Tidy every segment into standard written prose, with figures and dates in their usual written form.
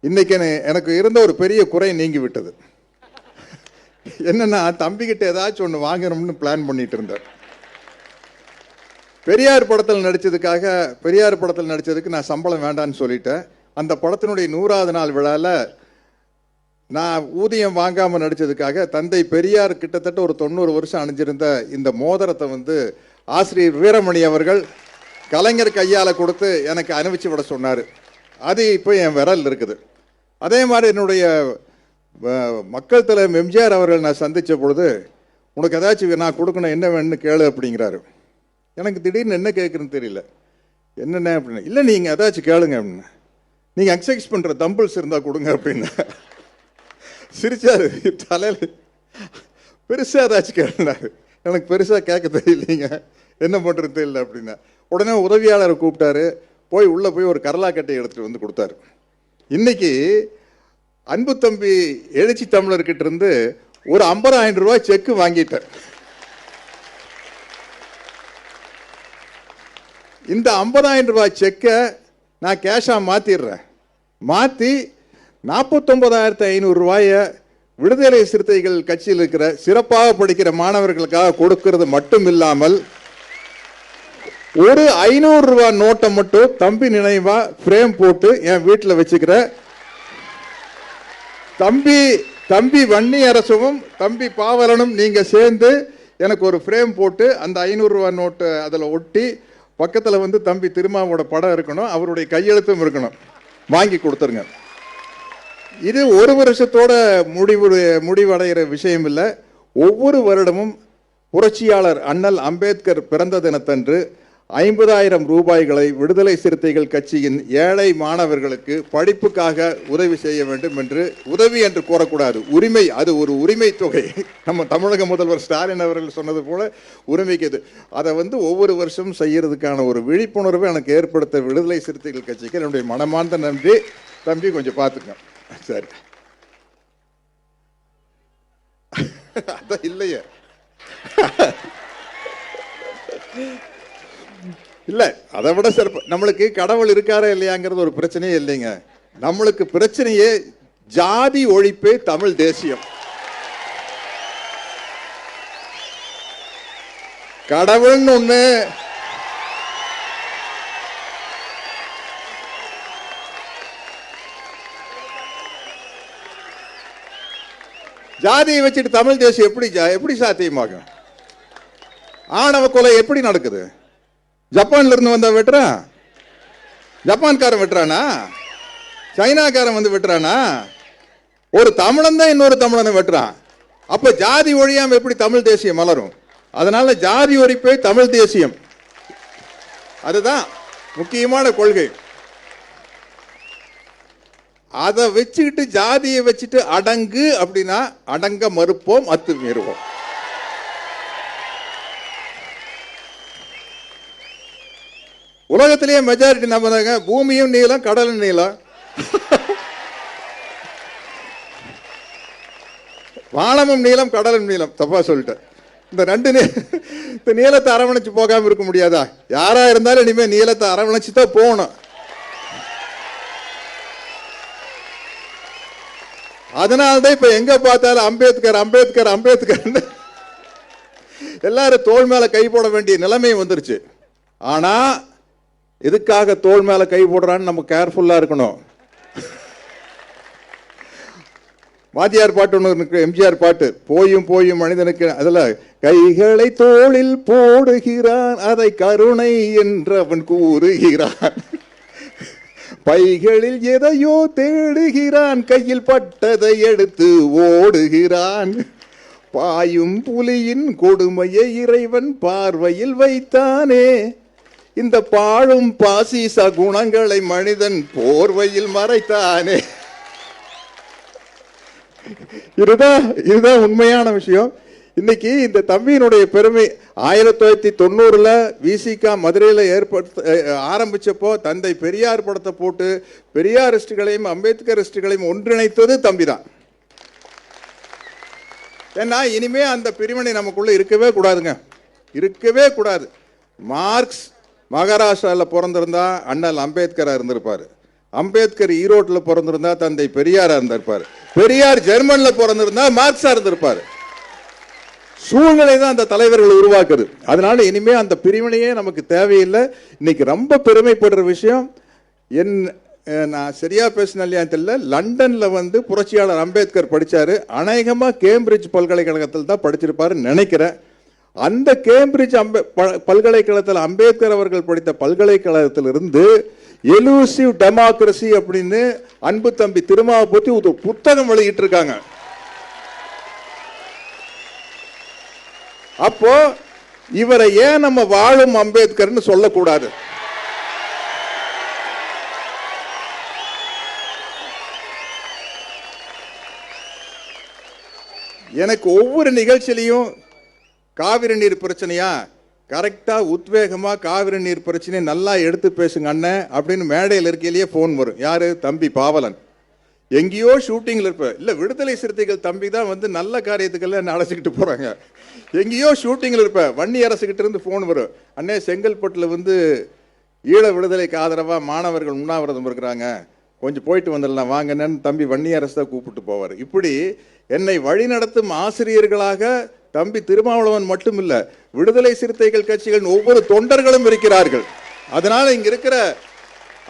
இன்னைக்கு எனக்கு இருந்த ஒரு பெரிய குறை நீங்கி விட்டது. என்னன்னா, தம்பிக்கிட்ட ஏதாச்சும் ஒன்று வாங்கணும்னு பிளான் பண்ணிட்டு இருந்தார். பெரியார் படத்தில் நடிச்சதுக்கு நான் சம்பளம் வேண்டான்னு சொல்லிட்டேன். அந்த படத்தினுடைய 100வது நாள் விழாவில் நான் ஊதியம் வாங்காமல் நடித்ததுக்காக தந்தை பெரியார் கிட்டத்தட்ட ஒரு 90 வருஷம் அணிஞ்சிருந்த இந்த மோதிரத்தை ஆசிரியர் வீரமணி அவர்கள் கலைஞர் கையால் கொடுத்து எனக்கு அனுப்பிச்சு விட சொன்னார். அது இப்போ என் விரல் இருக்குது. அதே மாதிரி என்னுடைய மக்கள் தலைவர் எம்ஜிஆர் அவர்கள் நான் சந்தித்த பொழுது, உனக்கு ஏதாச்சும் நான் கொடுக்கணும், என்ன வேணும்னு கேளு அப்படிங்கிறாரு. எனக்கு திடீர்னு என்ன கேட்குறேன்னு தெரியல. என்னென்ன அப்படின்னு, இல்லை நீங்கள் ஏதாச்சும் கேளுங்க அப்படின்னு, நீங்கள் எக்ஸசைஸ் பண்ணுற தம்பிள்ஸ் இருந்தால் கொடுங்க அப்படின்னு சிரிச்சாரு. தலையில் பெருசாக ஏதாச்சும் கேளுனாரு. எனக்கு பெருசாக கேட்க தெரியலைங்க, என்ன பண்ணுறது தெரியல அப்படின்னா. உடனே உதவியாளரை கூப்பிட்டாரு. உள்ளே போய் ஒரு கரலாக்கட்டை எடுத்துகிட்டு வந்து கொடுத்தாரு. இன்னைக்கு அன்பு தம்பி எழுச்சி தமிழர்கிட்ட இருந்து ஒரு 50,000 ரூபாய் செக்கு வாங்கிட்டார். இந்த 50,000 ரூபாய் செக்கை நான் கேஷாக மாற்றிடுறேன். மாற்றி 49,500 ரூபாயை விடுதலை சிறுத்தைகள் கட்சியில் இருக்கிற சிறப்பாக படிக்கிற மாணவர்களுக்காக கொடுக்கிறது மட்டும் இல்லாமல் ஒரு 500 ரூபாய் நோட்டை மட்டும் தம்பி நினைவா ஃப்ரேம் போட்டு என் வீட்டில் வச்சுக்கிற தம்பி வன்னி அரசும் தம்பி பாவலனும் நீங்க சேர்ந்து எனக்கு ஒரு ஃப்ரேம் போட்டு அந்த 500 ரூபாய் நோட்டு அதில் ஒட்டி பக்கத்தில் தம்பி திருமாவோட படம் இருக்கணும், அவருடைய கையெழுத்தும் இருக்கணும், வாங்கி கொடுத்துருங்க. இது ஒரு வருஷத்தோட முடிவடைகிற விஷயம் இல்லை. ஒவ்வொரு வருடமும் புரட்சியாளர் அண்ணல் அம்பேத்கர் பிறந்த தினத்தன்று 50,000 ரூபாய்களை விடுதலை சிறுத்தைகள் கட்சியின் ஏழை மாணவர்களுக்கு படிப்புக்காக உதவி செய்ய வேண்டும் என்று, உதவி என்று கூறக்கூடாது, உரிமை, அது ஒரு உரிமை தொகை. நம்ம தமிழக முதல்வர் ஸ்டாலின் அவர்கள் சொன்னது போல உரிமைக்கு இது. அதை ஒவ்வொரு வருஷமும் செய்யறதுக்கான ஒரு விழிப்புணர்வை எனக்கு ஏற்படுத்த விடுதலை சிறுத்தைகள் கட்சிக்கு என்னுடைய மனமார்ந்த நன்றி. தம்பி கொஞ்சம் பார்த்துக்க. சரி, அதான் இல்லையே, இல்லை அதை விட சிறப்பு. நம்மளுக்கு கடவுள் இருக்காரா இல்லையாங்கிறது ஒரு பிரச்சனையே இல்லைங்க. நம்மளுக்கு பிரச்சனையே ஜாதி ஒழிப்பே தமிழ் தேசியம். கடவுள்னு ஒண்ணு, ஜாதியை வச்சுட்டு தமிழ் தேசியம் எப்படி சாத்தியமாகும்? ஆணவ கொலை எப்படி நடக்குது? ஜப்பான்ல இருந்து வந்தா வெட்டுறான்? ஜப்பான்காரன் வெட்டுறானா? சைனாக்காரன் வெட்டுறானா? ஒரு தமிழன் தான் இன்னொரு தமிழனை வெட்டுறான். அப்ப ஜாதி ஒழியாம எப்படி தமிழ் தேசியம் மலரும்? அதனால ஜாதி ஒழிப்பே தமிழ் தேசியம், அதுதான் முக்கியமான கொள்கை. அதை வச்சுக்கிட்டு ஜாதியை வச்சுட்டு அடங்கு அப்படின்னா அடங்க மறுப்போம், அத்துமீறுவோம். உலகத்திலேயே மெஜாரிட்டி நம்ம தாங்க. பூமியும் நீளம், கடலும் நீளம், வானமும் நீளம், கடலும் நீளம். தப்பா சொல்லிட்டேன். இந்த நீளத்தை அரவணைச்சு போகாம இருக்க முடியாதா? யாரா இருந்தாலும் இனிமே நீளத்தை அரவணைச்சு தான் போகணும். அதனால்தான் இப்ப எங்க பார்த்தாலும் அம்பேத்கர் அம்பேத்கர் அம்பேத்கர் எல்லாரும் தோள் மேல கை போட வேண்டிய நிலைமை வந்துருச்சு. ஆனா எதுக்காக தோள் மேல கை போடுறான்னு நம்ம கேர்ஃபுல்லா இருக்கணும். வாத்தியார் பாட்டு ஒன்று இருக்கு, எம்ஜிஆர் பாட்டு, போயும் போயும் மனிதனுக்கு, அதுல கைகளை தோளில் போடுகிறான் அதை கருணை என்றவன் கூறுகிறான், பைகளில் எதையோ தேடுகிறான் கையில் பட்டதை எடுத்து ஓடுகிறான், பாயும் புலியின் கொடுமையை இறைவன் பார்வையில் வைத்தானே, இந்த பாழும் பாசிச குணங்களை மனிதன் போர்வையில் மறைத்தானே. இதுதான் உண்மையான விஷயம். இன்னைக்கு இந்த தம்பியினுடைய பெருமை 1990 விசிகா மதுரையில் ஆரம்பிச்சப்போ தந்தை பெரியார் படத்தை போட்டு பெரியாரிஸ்டுகளையும் அம்பேத்கரிஸ்டுகளையும் ஒன்றிணைத்தது தம்பி தான். ஏன்னா இனிமே அந்த பிரிவினை நமக்குள்ள இருக்கவே கூடாதுங்க, இருக்கவே கூடாது. மார்க்ஸ் மகாராஷ்டிராவில் பிறந்திருந்தா அண்ணல் அம்பேத்கராக இருந்திருப்பார். அம்பேத்கர் ஈரோட்டில் பிறந்திருந்தா தந்தை பெரியாரா இருந்திருப்பார். பெரியார் ஜெர்மன்ல பிறந்திருந்தா மார்க்ஸா இருந்திருப்பார். சூழ்நிலை தான் அந்த தலைவர்கள் உருவாக்குது. அதனால இனிமே அந்த பிரிவினையே நமக்கு தேவையில்லை. இன்னைக்கு ரொம்ப பெருமைப்படுற விஷயம், நான் சரியா பேசின இல்லையா தெரியல, லண்டன்ல வந்து புரட்சியாளர் அம்பேத்கர் படிச்சாரு. அநேகமா கேம்பிரிட்ஜ் பல்கலைக்கழகத்தில் தான் படிச்சிருப்பாருன்னு நினைக்கிறேன். அந்த கேம்பிரிட்ஜ் பல்கலைக்கழகத்தில் அம்பேத்கர் அவர்கள் படித்த பல்கலைக்கழகத்திலிருந்து எலூசிவ் டெமோக்ரஸி அப்படின்னு அன்பு தம்பி திருமாவை பற்றி ஒரு புத்தகம் வெளியிட்டு இருக்காங்க. அப்போ இவரை ஏன் நம்ம வாழும் அம்பேத்கர்னு சொல்லக்கூடாது? எனக்கு ஒவ்வொரு நிகழ்ச்சியிலையும் காவிரி நீர் பிரச்சனையா, கரெக்டா உத்வேகமா காவிரி நீர் பிரச்சனையை நல்லா எடுத்து பேசுங்க அண்ணன் அப்படின்னு மேடையில் இருக்கையிலேயே போன் வரும். யாரு? தம்பி பாவலன். எங்கேயோ ஷூட்டிங்ல இருப்ப, இல்ல விடுதலை சிறுத்தைகள் தம்பி தான் வந்து நல்ல காரியத்துக்கெல்லாம் அழைச்சிக்கிட்டு போறாங்க. எங்கேயோ ஷூட்டிங்ல இருப்ப, வன்னி அரசுகிட்ட இருந்து போன் வரும், அண்ணே செங்கல்பட்டுல வந்து ஈழ விடுதலைக்கு ஆதரவா மாணவர்கள் உண்ணாவிரதம் இருக்கிறாங்க, கொஞ்சம் போயிட்டு வந்துடலாம் வாங்கன்னு தம்பி வன்னி அரசு தான் கூப்பிட்டு போவார். இப்படி என்னை வழிநடத்தும் ஆசிரியர்களாக தம்பி திருமாவளவன் மட்டும் இல்ல, விடுதலை சிறுத்தைகள் கட்சிகளின் ஒவ்வொரு தொண்டர்களும் இருக்கிறார்கள். அதனால இங்க இருக்கிற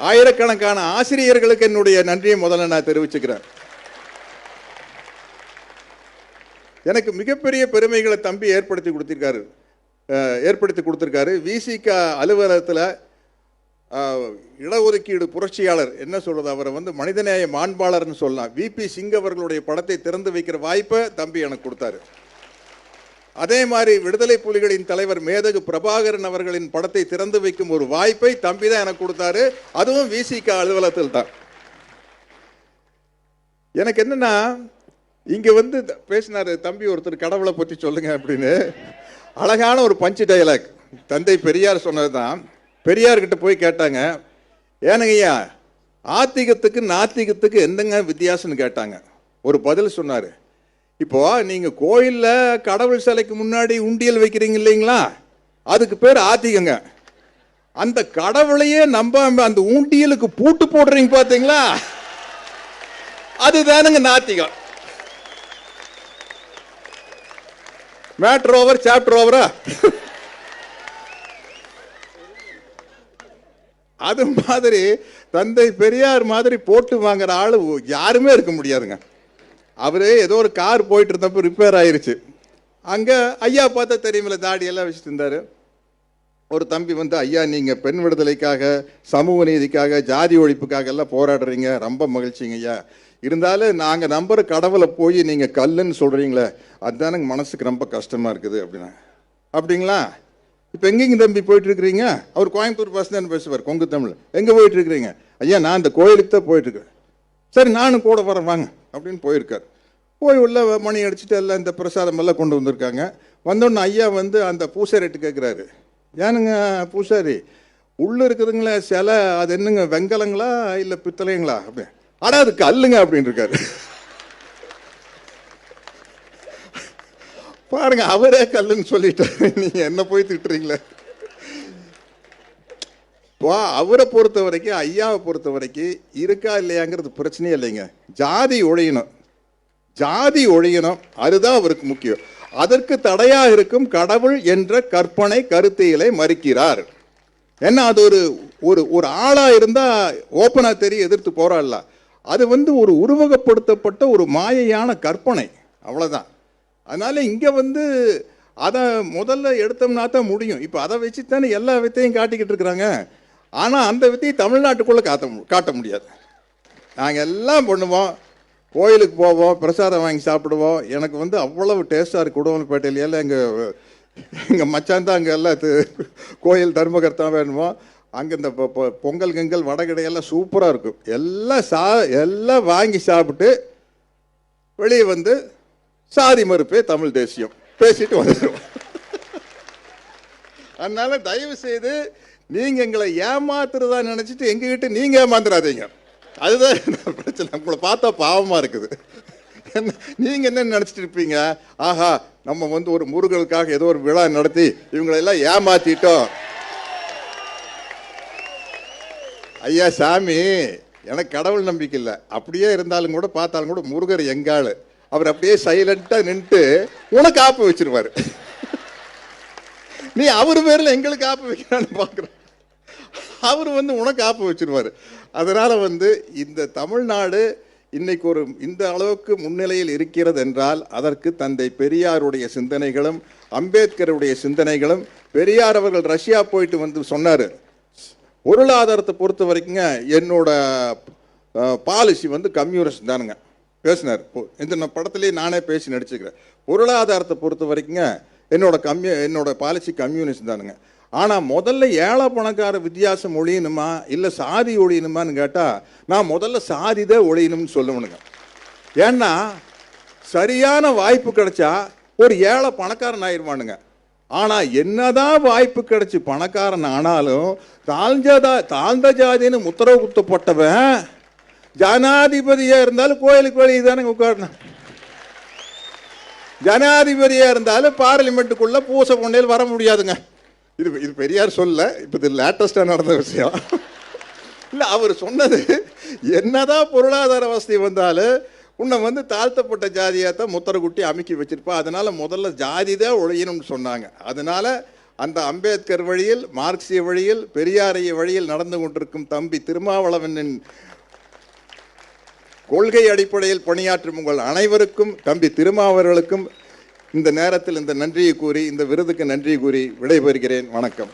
ஆயிரக்கணக்கான ஆசிரியர்களுக்கு என்னுடைய நன்றியை முதல்ல நான் தெரிவிச்சுக்கிறேன். எனக்கு மிகப்பெரிய பெருமைகளை தம்பி ஏற்படுத்தி கொடுத்திருக்காரு. விசிக அலுவலகத்தில் இடஒதுக்கீடு புரட்சியாளர் என்ன சொல்றது, அவரை வந்து மனிதநேய மாண்பாளர்னு சொல்லலாம். விபி சிங் அவர்களுடைய படத்தை திறந்து வைக்கிற வாய்ப்பை தம்பி எனக்கு கொடுத்தாரு. அதே மாதிரி விடுதலை புலிகளின் தலைவர் மேதகு பிரபாகரன் அவர்களின் படத்தை திறந்து வைக்கும் ஒரு வாய்ப்பை தம்பி தான் எனக்கு கொடுத்தாரு. அதுவும் விசிக அலுவலகத்தில் தான். எனக்கு என்னன்னா, இங்க வந்து பேசினாரு தம்பி ஒருத்தர், கடவுளை பற்றி சொல்லுங்க அப்படின்னு. அழகான ஒரு பஞ்சு டயலாக் தந்தை பெரியார் சொன்னதுதான். பெரியார் கிட்ட போய் கேட்டாங்க, ஏனுங்கய்யா ஆத்திகத்துக்கு நாத்திகத்துக்கு என்னங்க வித்தியாசம்னு கேட்டாங்க. ஒரு பதில் சொன்னாரு, இப்போ நீங்க கோயில்ல கடவுள் சிலைக்கு முன்னாடி உண்டியல் வைக்கிறீங்க இல்லைங்களா, அதுக்கு பேர் ஆத்திகங்க. அந்த கடவுளையே நம்பாம அந்த உண்டியலுக்கு பூட்டு போடுறீங்க பாத்தீங்களா, அதுதானுங்க நாத்திகம். மேட்டர் ஓவர் சாப்டர் ஓவரா? அது மாதிரி தந்தை பெரியார் மாதிரி போட்டு வாங்குற ஆளு யாருமே இருக்க முடியாதுங்க. அவரு ஏதோ ஒரு கார் போயிட்டு இருந்தப்ப ரிப்பேர் ஆயிருச்சு. அங்க ஐயா பார்த்தா தெரியுமில்ல, தாடி எல்லாம் வச்சுட்டு இருந்தாரு. ஒரு தம்பி வந்து, ஐயா நீங்க பெண் விடுதலைக்காக, சமூக நீதிக்காக, ஜாதி ஒழிப்புக்காக எல்லாம் போராடுறீங்க, ரொம்ப மகிழ்ச்சிங்க ஐயா. இருந்தாலும் நாங்க நம்புற கடவுளை போய் நீங்க கல்லுன்னு சொல்றீங்களே, அதுதான் எனக்கு மனசுக்கு ரொம்ப கஷ்டமா இருக்குது அப்படின்னா. அப்படிங்களா? இப்போ எங்கேங்க தம்பி போயிட்டு இருக்கிறீங்க? அவர் கோயம்புத்தூர் பஸ் தான் பேசுவார், கொங்கு தமிழ். எங்கே போயிட்டு இருக்கிறீங்க? ஐயா நான் இந்த கோயிலுக்கு தான் போயிட்டு இருக்கேன். சரி நானும் கூட வரேன் வாங்க அப்படின்னு போயிருக்கார். போய் உள்ள மணி அடிச்சுட்டு எல்லாம் இந்த பிரசாதம் எல்லாம் கொண்டு வந்திருக்காங்க. வந்தோடனே ஐயா வந்து அந்த பூசாரிட்டு கேட்குறாரு, ஏனுங்க பூசாரி உள்ள இருக்குதுங்களே சிலை, அது என்னங்க வெங்கலங்களா இல்லை பித்தளைங்களா? அப்படி ஆனா அது கல்லுங்க அப்படின்னு இருக்காரு. பாருங்க, அவரே கல்லுன்னு சொல்லிட்டாரு, நீங்க என்ன போய் திட்டுறீங்களே. அவரை பொறுத்த வரைக்கும், ஐயாவை பொறுத்த வரைக்கும் இருக்கா இல்லையாங்கிறது பிரச்சனையே இல்லைங்க. ஜாதி ஒழியணும், ஜாதி ஒழியணும், அதுதான் அவருக்கு முக்கியம். அதற்கு தடையாக இருக்கும் கடவுள் என்ற கற்பனை கருத்தியலை மறுக்கிறார். ஏன்னா அது ஒரு ஆளா இருந்தா ஓப்பனா தெரிய எதிர்த்து போராடல. அது வந்து ஒரு உருவகப்படுத்தப்பட்ட ஒரு மாயையான கற்பனை, அவ்வளவுதான். அதனால இங்க வந்து அதை முதல்ல எடுத்தோம்னா தான் முடியும். இப்போ அதை வச்சு தானே எல்லா வித்தையும் காட்டிக்கிட்டு இருக்கிறாங்க. ஆனால் அந்த வித்தையை தமிழ்நாட்டுக்குள்ளே காட்ட முடியாது. நாங்கள் எல்லாம் பண்ணுவோம், கோயிலுக்கு போவோம், பிரசாதம் வாங்கி சாப்பிடுவோம். எனக்கு வந்து அவ்வளவு டேஸ்டாக இருக்குது. உடுமலைப்பேட்டையில எங்கள் மச்சான் தான் அங்கே எல்லாம் கோயில் தர்மகர்த்தா வேணுமோ. அங்கே இந்த பொங்கல் கிங்கல் வடகடையெல்லாம் சூப்பராக இருக்கும். எல்லாம் வாங்கி சாப்பிட்டு வெளியே வந்து சாதி மறுப்பே தமிழ் தேசியம் பேசிட்டு வந்துடுவோம். அதனால தயவு செய்து நீங்க எங்களை ஏமாத்துறதா நினைச்சிட்டு எங்ககிட்ட நீங்க ஏமாந்துடாதீங்க. அதுதான் பிரச்சனை. உங்களை பார்த்தா பாவமா இருக்குது. நீங்க என்ன நினைச்சிட்டு இருப்பீங்க, ஆஹா நம்ம வந்து ஒரு முருகனுக்காக ஏதோ ஒரு விழா நடத்தி இவங்களை எல்லாம் ஏமாத்திட்டோம். ஐயா சாமி, எனக்கு கடவுள் நம்பிக்கை இல்லை. அப்படியே இருந்தாலும் கூட பார்த்தாலும் கூட முருகர் எங்காளு, அவர் அப்படியே சைலண்டாக நின்றுட்டு உனக்கு ஆப்பு வச்சிருவாரு. நீ அவர் பேரில் எங்களுக்கு ஆப்பு வைக்கிறான்னு பார்க்குறேன். அவர் உனக்கு ஆப்பு வச்சிருவார். அதனால் இந்த தமிழ்நாடு இன்னைக்கு இந்த அளவுக்கு முன்னிலையில் இருக்கிறது என்றால் அதற்கு தந்தை பெரியாருடைய சிந்தனைகளும் அம்பேத்கருடைய சிந்தனைகளும். பெரியார் அவர்கள் ரஷ்யா போயிட்டு சொன்னார், பொருளாதாரத்தை பொறுத்த வரைக்குங்க என்னோட பாலிசி கம்யூனிஸ்ட் தானுங்க பேசினார். இந்த படத்துலேயே நானே பேசி நடிச்சுக்கிறேன். பொருளாதாரத்தை பொறுத்த வரைக்குங்க என்னோட பாலிசி கம்யூனிஸ்ட் தானுங்க. ஆனால் முதல்ல ஏழை பணக்கார வித்தியாசம் ஒழியணுமா இல்லை சாதி ஒழியணுமான்னு கேட்டால் நான் முதல்ல சாதி தான் ஒழியணும்னு சொல்லணுங்க. ஏன்னா சரியான வாய்ப்பு கிடைச்சா ஒரு ஏழை பணக்காரன் ஆயிடுவானுங்க. ஆனால் என்னதான் வாய்ப்பு கிடைச்சி பணக்காரன் ஆனாலும் தாழ்ந்த ஜாதின்னு உத்தரவு குத்தப்பட்டவன் ஜனாதிபதியாக இருந்தாலும் கோயிலுக்கு வெளியே தானே உட்காரணும். ஜனாதிபதியாக இருந்தாலும் பார்லிமெண்ட்டுக்குள்ளே பூசை பொண்ணையில் வர முடியாதுங்க. இது பெரியார் சொல்ல, இப்போ இது லேட்டஸ்டாக நடந்த விஷயம் இல்லை. அவர் சொன்னது என்னதான் பொருளாதார வசதி வந்தாலும் உன்னை தாழ்த்தப்பட்ட ஜாதியாகத்தான் முத்திரக்குட்டி அமுக்கி வச்சிருப்பா. அதனால முதல்ல ஜாதி தான் ஒழியணும்னு சொன்னாங்க. அதனால அந்த அம்பேத்கர் வழியில், மார்க்சிய வழியில், பெரியாரிய வழியில் நடந்து கொண்டிருக்கும் தம்பி திருமாவளவனின் கொள்கை அடிப்படையில் பணியாற்றும் உங்கள் அனைவருக்கும், தம்பி திருமாவர்களுக்கும் இந்த நேரத்தில் இந்த நன்றியை கூறி, இந்த விருதுக்கு நன்றி கூறி விடைபெறுகிறேன். வணக்கம்.